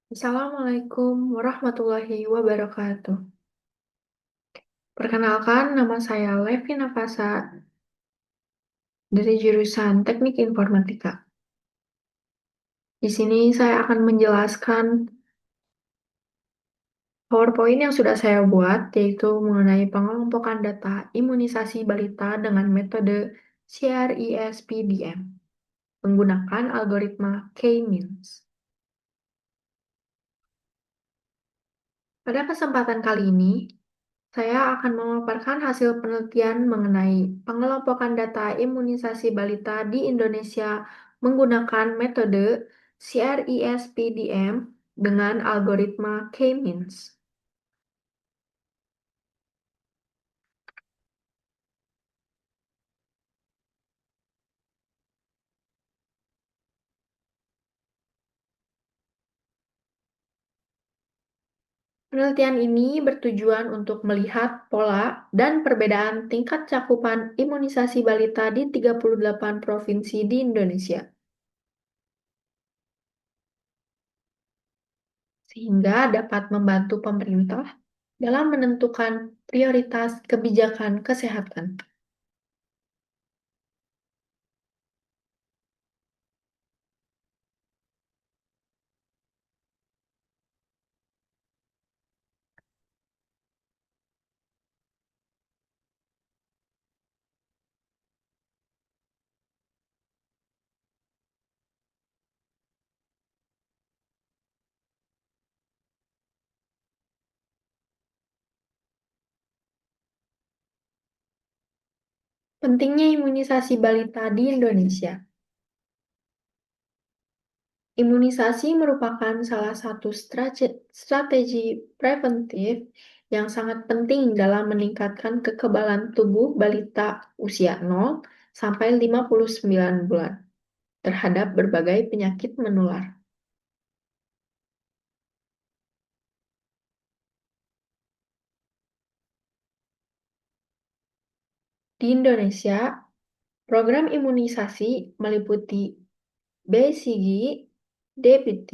Assalamualaikum warahmatullahi wabarakatuh. Perkenalkan, nama saya Levi Nafasa dari jurusan Teknik Informatika. Di sini saya akan menjelaskan PowerPoint yang sudah saya buat, yaitu mengenai pengelompokan data imunisasi balita dengan metode CRISPDM menggunakan algoritma K-means. Pada kesempatan kali ini, saya akan memaparkan hasil penelitian mengenai pengelompokan data imunisasi balita di Indonesia menggunakan metode CRISPDM dengan algoritma K-means. Penelitian ini bertujuan untuk melihat pola dan perbedaan tingkat cakupan imunisasi balita di 38 provinsi di Indonesia, sehingga dapat membantu pemerintah dalam menentukan prioritas kebijakan kesehatan. Pentingnya imunisasi balita di Indonesia. Imunisasi merupakan salah satu strategi preventif yang sangat penting dalam meningkatkan kekebalan tubuh balita usia 0 sampai 59 bulan terhadap berbagai penyakit menular. Di Indonesia, program imunisasi meliputi BCG, DBT,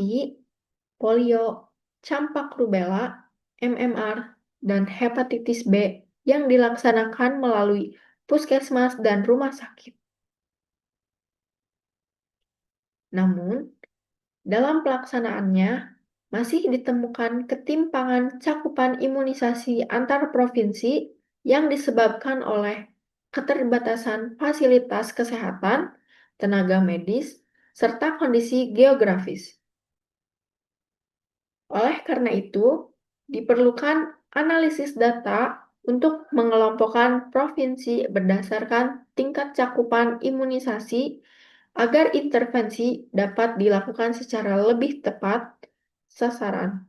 polio, campak rubella, MMR, dan hepatitis B yang dilaksanakan melalui puskesmas dan rumah sakit. Namun, dalam pelaksanaannya masih ditemukan ketimpangan cakupan imunisasi antar provinsi yang disebabkan oleh keterbatasan fasilitas kesehatan, tenaga medis, serta kondisi geografis. Oleh karena itu, diperlukan analisis data untuk mengelompokkan provinsi berdasarkan tingkat cakupan imunisasi agar intervensi dapat dilakukan secara lebih tepat sasaran.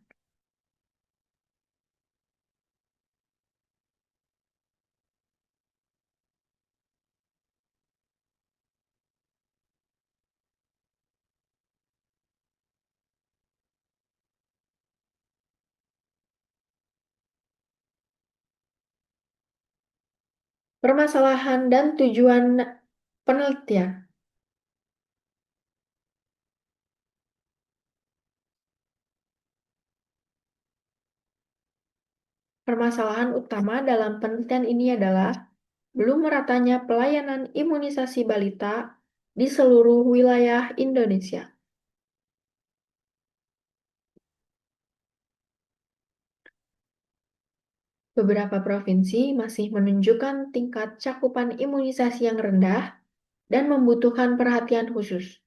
Permasalahan dan tujuan penelitian. Permasalahan utama dalam penelitian ini adalah belum meratanya pelayanan imunisasi balita di seluruh wilayah Indonesia. Beberapa provinsi masih menunjukkan tingkat cakupan imunisasi yang rendah dan membutuhkan perhatian khusus.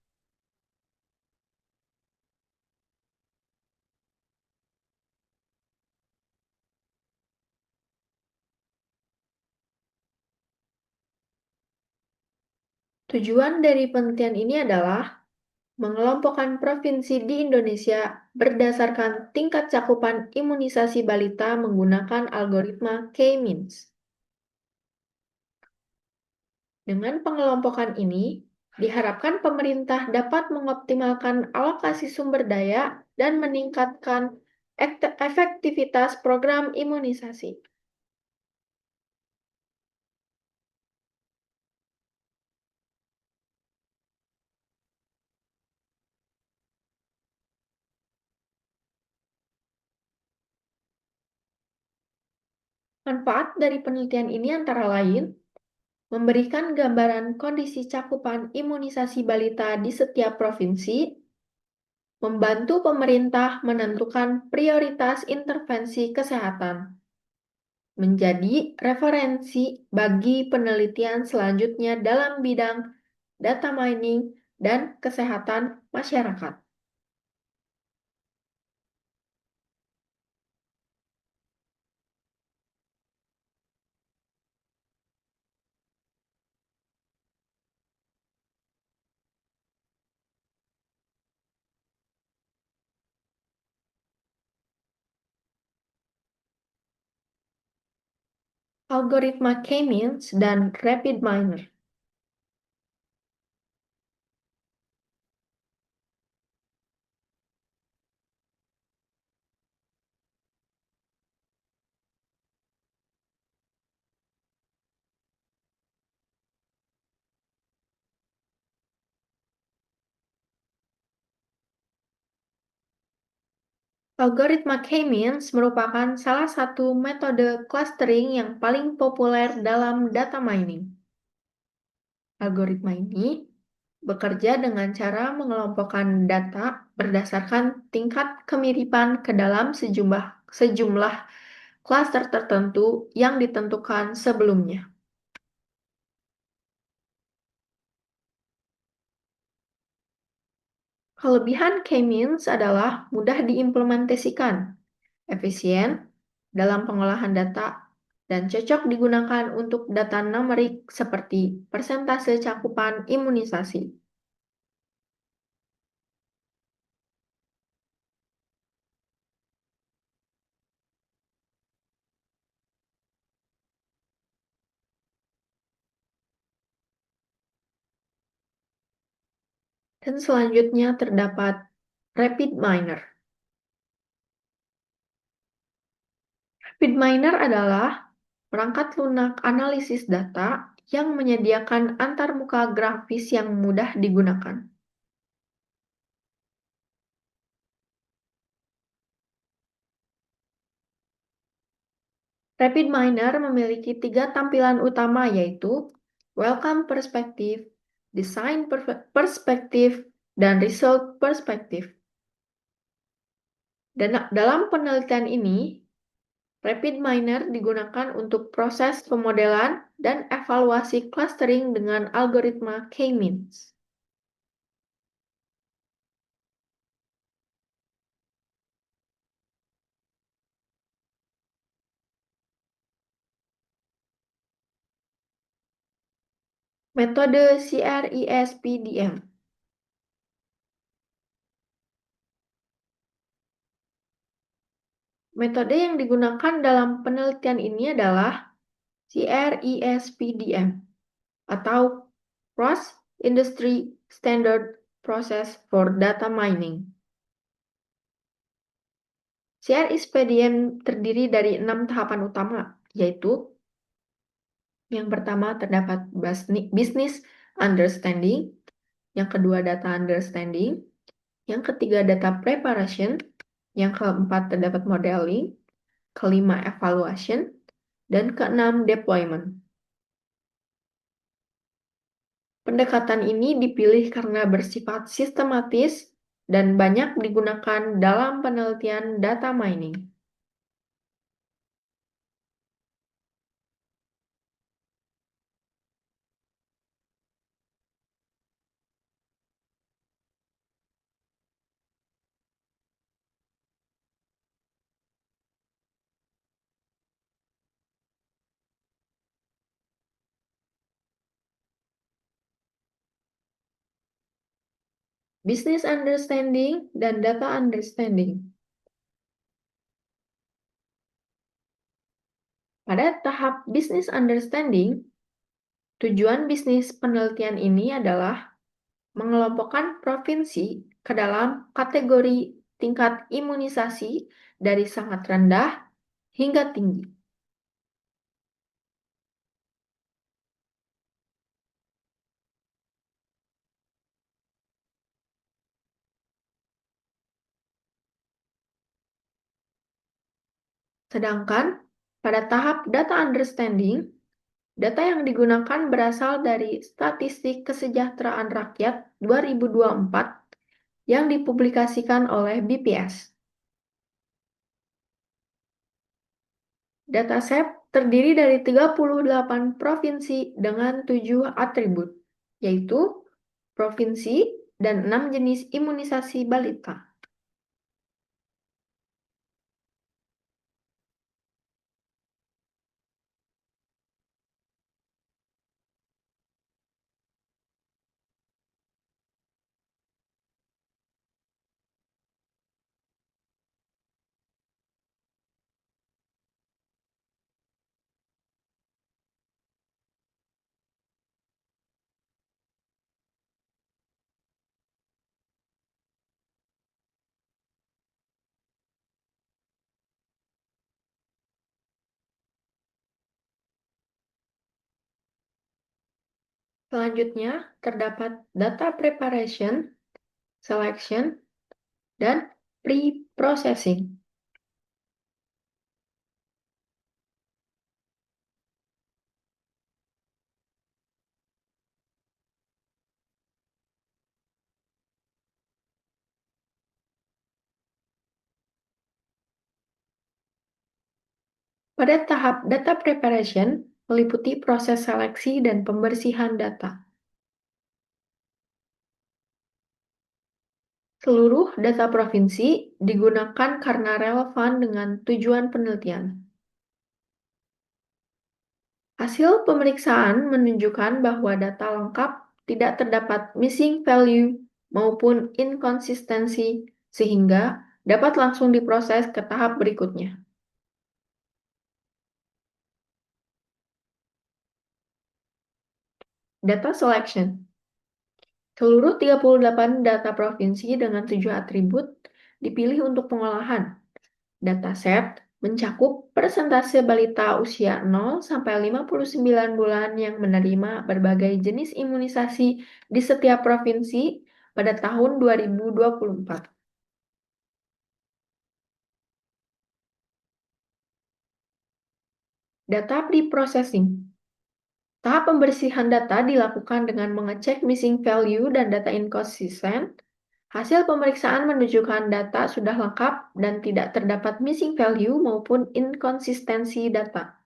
Tujuan dari penelitian ini adalah mengelompokkan provinsi di Indonesia berdasarkan tingkat cakupan imunisasi balita menggunakan algoritma K-means. Dengan pengelompokan ini, diharapkan pemerintah dapat mengoptimalkan alokasi sumber daya dan meningkatkan efektivitas program imunisasi. Manfaat dari penelitian ini antara lain memberikan gambaran kondisi cakupan imunisasi balita di setiap provinsi, membantu pemerintah menentukan prioritas intervensi kesehatan, menjadi referensi bagi penelitian selanjutnya dalam bidang data mining dan kesehatan masyarakat. Algoritma K-means dan RapidMiner. Algoritma K-means merupakan salah satu metode clustering yang paling populer dalam data mining. Algoritma ini bekerja dengan cara mengelompokkan data berdasarkan tingkat kemiripan ke dalam sejumlah klaster tertentu yang ditentukan sebelumnya. Kelebihan K-means adalah mudah diimplementasikan, efisien dalam pengolahan data, dan cocok digunakan untuk data numerik seperti persentase cakupan imunisasi. Dan selanjutnya terdapat RapidMiner. RapidMiner adalah perangkat lunak analisis data yang menyediakan antarmuka grafis yang mudah digunakan. RapidMiner memiliki tiga tampilan utama yaitu Welcome Perspective, Design Perspective, dan Result Perspective. Dan dalam penelitian ini, RapidMiner digunakan untuk proses pemodelan dan evaluasi clustering dengan algoritma K-means. Metode CRISPDM. Metode yang digunakan dalam penelitian ini adalah CRISPDM atau Cross Industry Standard Process for Data Mining. CRISPDM terdiri dari 6 tahapan utama, yaitu yang pertama terdapat business understanding, yang kedua data understanding, yang ketiga data preparation, yang keempat terdapat modeling, kelima evaluation, dan keenam deployment. Pendekatan ini dipilih karena bersifat sistematis dan banyak digunakan dalam penelitian data mining. Business understanding dan data understanding. Pada tahap business understanding, tujuan bisnis penelitian ini adalah mengelompokkan provinsi ke dalam kategori tingkat imunisasi dari sangat rendah hingga tinggi. Sedangkan Pada tahap data understanding, data yang digunakan berasal dari Statistik Kesejahteraan Rakyat 2024 yang dipublikasikan oleh BPS. Dataset terdiri dari 38 provinsi dengan 7 atribut, yaitu provinsi dan 6 jenis imunisasi balita. Selanjutnya, terdapat data preparation, selection, dan pre-processing. Pada tahap data preparation, meliputi proses seleksi dan pembersihan data. Seluruh data provinsi digunakan karena relevan dengan tujuan penelitian. Hasil pemeriksaan menunjukkan bahwa data lengkap, tidak terdapat missing value maupun inkonsistensi, sehingga dapat langsung diproses ke tahap berikutnya. Data selection. Seluruh 38 data provinsi dengan 7 atribut dipilih untuk pengolahan. Dataset mencakup persentase balita usia 0 sampai 59 bulan yang menerima berbagai jenis imunisasi di setiap provinsi pada tahun 2024. Data pre-processing. Tahap pembersihan data dilakukan dengan mengecek missing value dan data inconsistent. Hasil pemeriksaan menunjukkan data sudah lengkap dan tidak terdapat missing value maupun inkonsistensi data.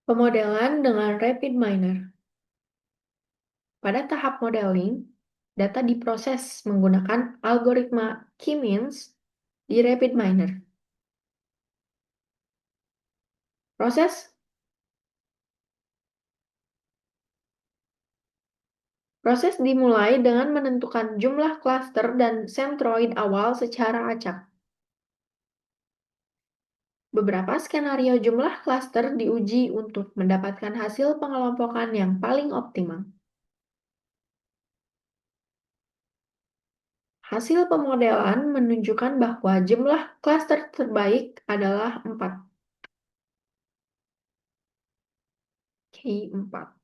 Pemodelan dengan RapidMiner. Pada tahap modeling, data diproses menggunakan algoritma K-means di RapidMiner. Proses dimulai dengan menentukan jumlah klaster dan sentroid awal secara acak. Beberapa skenario jumlah klaster diuji untuk mendapatkan hasil pengelompokan yang paling optimal. Hasil pemodelan menunjukkan bahwa jumlah klaster terbaik adalah 4. K4.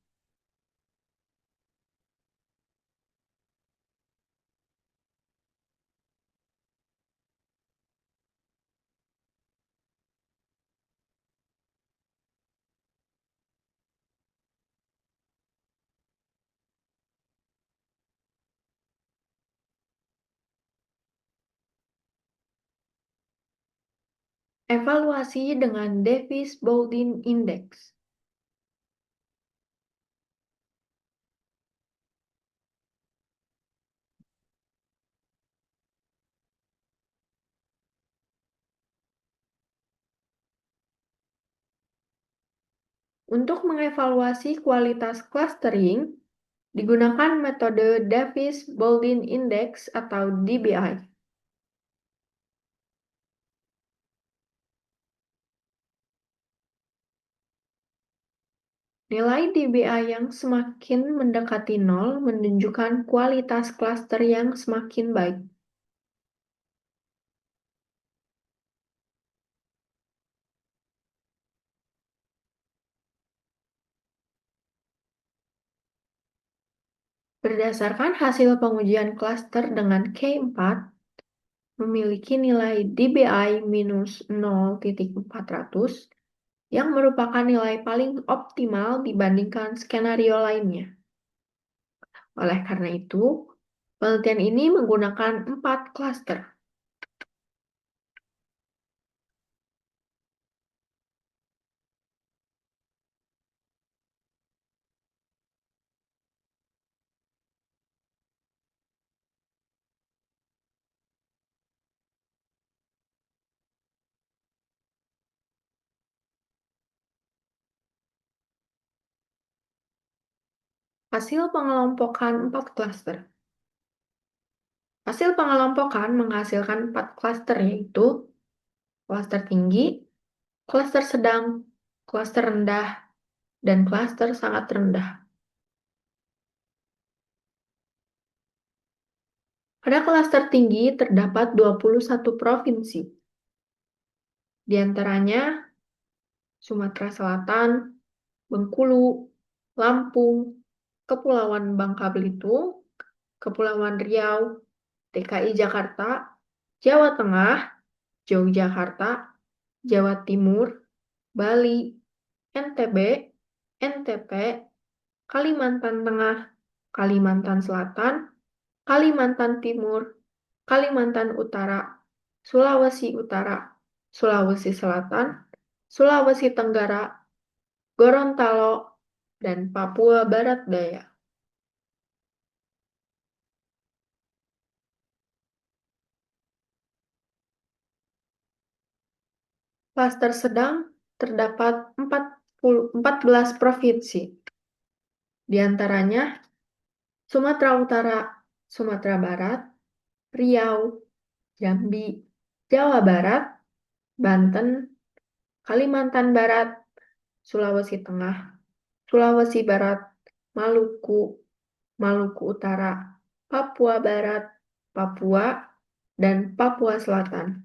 Evaluasi dengan Davis-Baldwin Index. Untuk mengevaluasi kualitas clustering, digunakan metode Davis-Baldwin Index atau DBI. Nilai DBA yang semakin mendekati nol menunjukkan kualitas klaster yang semakin baik. Berdasarkan hasil pengujian klaster dengan K4, memiliki nilai DBI minus 0,400 yang merupakan nilai paling optimal dibandingkan skenario lainnya. Oleh karena itu, penelitian ini menggunakan 4 klaster. Hasil pengelompokan 4 klaster. Hasil pengelompokan menghasilkan 4 klaster, yaitu klaster tinggi, klaster sedang, klaster rendah, dan klaster sangat rendah. Pada klaster tinggi terdapat 21 provinsi. Di antaranya Sumatera Selatan, Bengkulu, Lampung, Kepulauan Bangka Belitung, Kepulauan Riau, DKI Jakarta, Jawa Tengah, Yogyakarta, Jawa Timur, Bali, NTB, NTP, Kalimantan Tengah, Kalimantan Selatan, Kalimantan Timur, Kalimantan Utara, Sulawesi Utara, Sulawesi Selatan, Sulawesi Tenggara, Gorontalo, dan Papua Barat Daya. Klaster sedang terdapat 14 provinsi. Di antaranya Sumatera Utara, Sumatera Barat, Riau, Jambi, Jawa Barat, Banten, Kalimantan Barat, Sulawesi Tengah, Sulawesi Barat, Maluku, Maluku Utara, Papua Barat, Papua, dan Papua Selatan.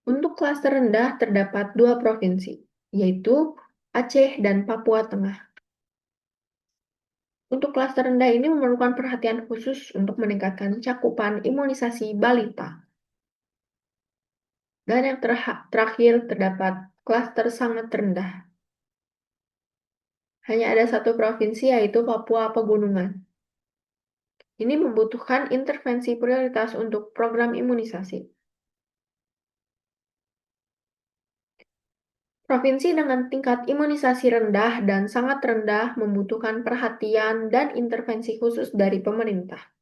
Untuk klaster rendah terdapat 2 provinsi, yaitu Aceh dan Papua Tengah. Untuk klaster rendah ini memerlukan perhatian khusus untuk meningkatkan cakupan imunisasi balita. Dan yang terakhir terdapat klaster sangat rendah. Hanya ada satu provinsi, yaitu Papua Pegunungan. Ini membutuhkan intervensi prioritas untuk program imunisasi. Provinsi dengan tingkat imunisasi rendah dan sangat rendah membutuhkan perhatian dan intervensi khusus dari pemerintah.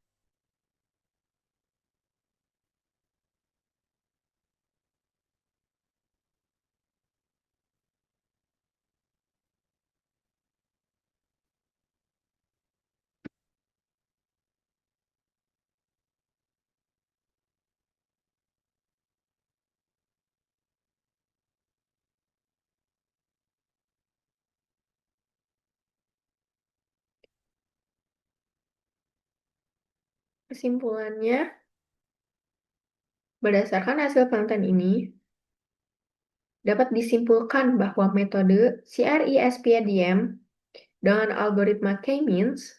Kesimpulannya, berdasarkan hasil penelitian ini, dapat disimpulkan bahwa metode CRISPR-DM dengan algoritma K-means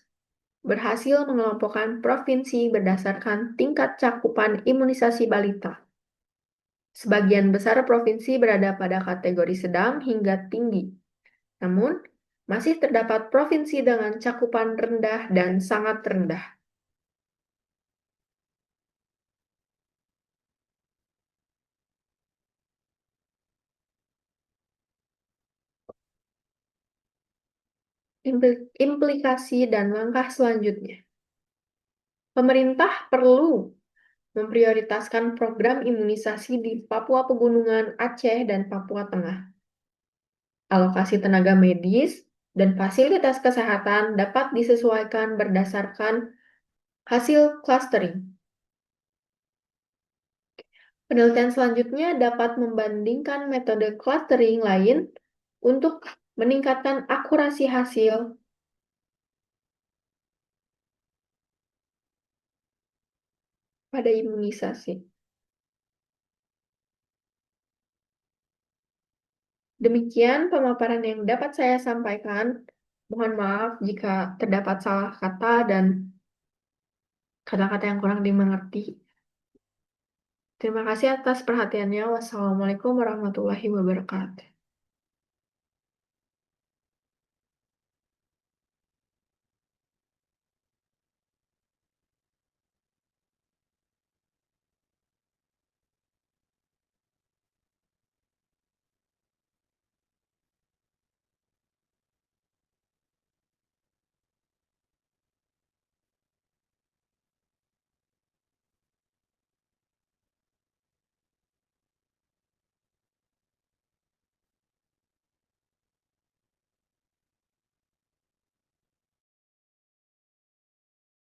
berhasil mengelompokkan provinsi berdasarkan tingkat cakupan imunisasi balita. Sebagian besar provinsi berada pada kategori sedang hingga tinggi. Namun, masih terdapat provinsi dengan cakupan rendah dan sangat rendah. Implikasi dan langkah selanjutnya. Pemerintah perlu memprioritaskan program imunisasi di Papua Pegunungan, Aceh, dan Papua Tengah. Alokasi tenaga medis dan fasilitas kesehatan dapat disesuaikan berdasarkan hasil clustering. Penelitian selanjutnya dapat membandingkan metode clustering lain untuk meningkatkan akurasi hasil pada imunisasi. Demikian pemaparan yang dapat saya sampaikan. Mohon maaf jika terdapat salah kata dan kata-kata yang kurang dimengerti. Terima kasih atas perhatiannya. Wassalamualaikum warahmatullahi wabarakatuh.